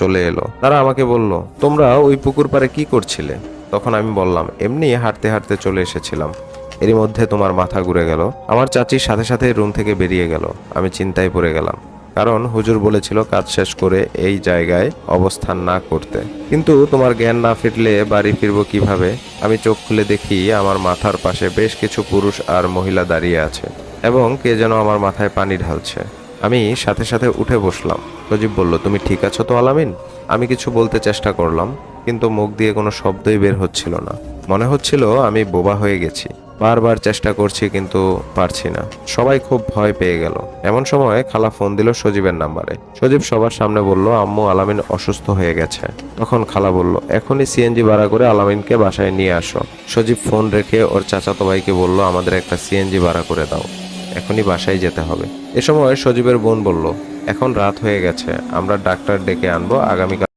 চলে এলো। তারা আমাকে বলল, তোমরা ওই পুকুর পাড়ে কি করছিলে? তখন আমি বললাম, এমনি হাঁটতে হাঁটতে চলে এসেছিলাম। এরই মধ্যে তোমার মাথা ঘুরে গেল। আমার চাচির সাথে সাথে রুম থেকে বেরিয়ে গেল। আমি চিন্তায় পড়ে গেলাম, কারণ হুজুর বলেছিল কাজ শেষ করে এই জায়গায় অবস্থান না করতে। কিন্তু তোমার জ্ঞান না ফিরলে বাড়ি ফিরবো কিভাবে? আমি চোখ খুলে দেখি আমার মাথার পাশে বেশ কিছু পুরুষ আর মহিলা দাঁড়িয়ে আছে এবং কে যেন আমার মাথায় পানি ঢালছে। আমি সাথে সাথে উঠে বসলাম। সজীব বলল, তুমি ঠিক আছো তো আলামিন? আমি কিছু বলতে চেষ্টা করলাম, কিন্তু মুখ দিয়ে কোনো শব্দই বের হচ্ছিল না। মনে হচ্ছিল আমি বোবা হয়ে গেছি। বারবার চেষ্টা করছি কিন্তু পারছি না। সবাই খুব ভয় পেয়ে গেল। এমন সময় খালা ফোন দিল সজীবের নাম্বারে। সজীব সবার সামনে বলল, আম্মু আলামিন অসুস্থ হয়ে গেছে। তখন খালা বলল, এখনই সিএনজি ভাড়া করে আলামিনকে বাসায় নিয়ে আসো। সজীব ফোন রেখে ওর চাচাতো ভাইকে বলল, আমাদের একটা সিএনজি ভাড়া করে দাও, এখনই বাসায় যেতে হবে। এ সময় সজীবের বোন বলল, এখন রাত হয়ে গেছে, আমরা ডাক্তার ডেকে আনবো, আগামীকাল